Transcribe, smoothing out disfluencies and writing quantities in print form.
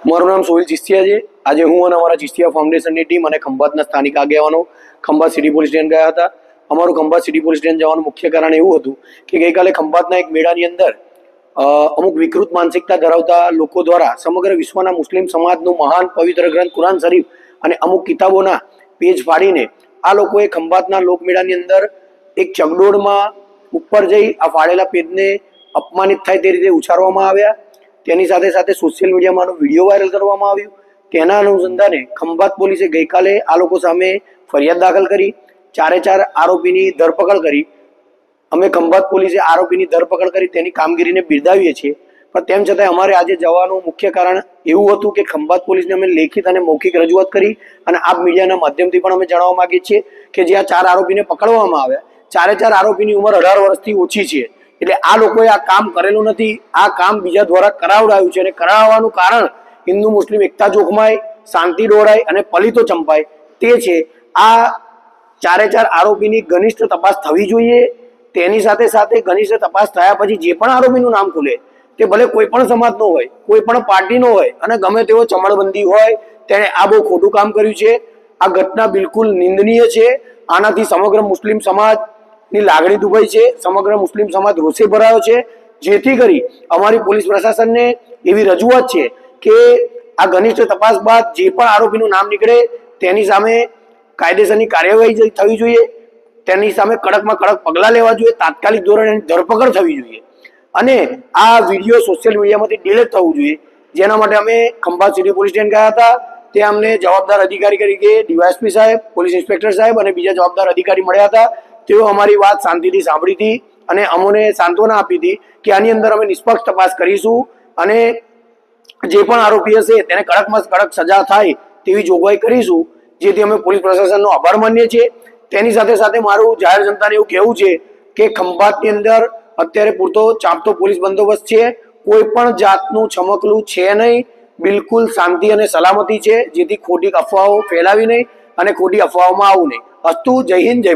મારું નામ સોહિલ ચિસ્તિયા છે। આજે હું અને અમારા ચિસ્તિયા ફાઉન્ડેશનની ટીમ અને ખંભાતના સ્થાનિક આગેવાનો ખંભાત સિટી પોલીસ સ્ટેશન ગયા હતા। અમારું ખંભાત સિટી પોલીસ સ્ટેશન જવાનું મુખ્ય કારણ એવું હતું કે ગઈકાલે ખંભાતના એક મેળાની અંદર અમુક વિકૃત માનસિકતા ધરાવતા લોકો દ્વારા સમગ્ર વિશ્વના મુસ્લિમ સમાજનું મહાન પવિત્ર ગ્રંથ કુરાન શરીફ અને અમુક કિતાબોના પેજ ફાડીને આ લોકોએ ખંભાતના લોકમેળાની અંદર એક ચગડોળમાં ઉપર જઈ આ ફાડેલા પેજને અપમાનિત થાય તે રીતે ઉછાળવામાં આવ્યા। તેની સાથે સાથે સોશિયલ મીડિયામાં વિડીયો વાયરલ કરવામાં આવ્યો। તેના અનુસંધાને ખંભાત પોલીસે ગઈકાલે આ લોકો સામે ફરિયાદ દાખલ કરી 4 આરોપીની ધરપકડ કરી। અમે ખંભાત પોલીસે આરોપીની ધરપકડ કરી તેની કામગીરીને બિરદાવીએ છીએ, પણ તેમ છતાં અમારે આજે જવાનું મુખ્ય કારણ એવું હતું કે ખંભાત પોલીસને અમે લેખિત અને મૌખિક રજૂઆત કરી અને આપ મીડિયાના માધ્યમથી પણ અમે જણાવવા માંગીએ છીએ કે જે આ 4 આરોપીને પકડવામાં આવ્યા 4 આરોપીની ઉંમર 18 વર્ષથી ઓછી છે, એટલે આ લોકોએ આ કામ કરેલું નથી, આ કામ બીજા દ્વારા કરાવડાવ્યું છે અને કરાવવાનું કારણ હિન્દુ મુસ્લિમ એકતા જોખમાય, શાંતિ દોડાય અને પલિતો ચંપાય તે છે। આ 4 આરોપીની ઘનિષ્ઠ તપાસ થવી જોઈએ। તેની સાથે સાથે ઘનિષ્ઠ તપાસ થયા પછી જે પણ આરોપીનું નામ ખુલે તે ભલે કોઈ પણ સમાજનો હોય, કોઈ પણ પાર્ટીનો હોય અને ગમે તેવો ચમડબંધી હોય, તેણે આ બહુ ખોટું કામ કર્યું છે। આ ઘટના બિલકુલ નિંદનીય છે। આનાથી સમગ્ર મુસ્લિમ સમાજની લાગણી દુભાઈ છે, સમગ્ર મુસ્લિમ સમાજ રોષે ભરાયો છે, જેથી કરી અમારી પોલીસ પ્રશાસનને એવી રજૂઆત છે કે આ ઘનિષ્ઠ તપાસ બાદ જે પણ આરોપીનું નામ નીકળે તેની સામે કાયદેસરની કાર્યવાહી થવી જોઈએ, તેની સામે કડકમાં કડક પગલાં લેવા જોઈએ, તાત્કાલિક ધોરણે ધરપકડ થવી જોઈએ અને આ વિડીયો સોશિયલ મીડિયામાંથી ડિલીટ થવું જોઈએ। જેના માટે અમે ખંભાત સિટી પોલીસ સ્ટેશન ગયા હતા। ત્યાં અમને જવાબદાર અધિકારી તરીકે ડીવાયએસપી સાહેબ, પોલીસ ઇન્સ્પેક્ટર સાહેબ અને બીજા જવાબદાર અધિકારી મળ્યા હતા। તેઓ અમારી વાત શાંતિથી સાંભળી હતી અને અમને સાંત્વના આપી હતી કે આની અંદર અમે નિષ્પક્ષ તપાસ કરીશું અને જે પણ આરોપી હશે તેને કડકમાં કડક સજા થાય તેવી જોગવાઈ કરીશું, જેથી અમે પોલીસ પ્રશાસનનો આભાર માનીએ છીએ। તેની સાથે સાથે મારું જાહેર જનતાને એવું કહેવું છે કે ખંભાતની અંદર અત્યારે પૂરતો ચાંપતો પોલીસ બંદોબસ્ત છે, કોઈ પણ જાતનું છમકલું છે નહીં, બિલકુલ શાંતિ અને સલામતી છે, જેથી ખોટી અફવાઓ ફેલાવી નહીં અને ખોટી અફવાઓમાં આવવું નહીં। અસ્તુ, જય હિન્દ, જય ભારત।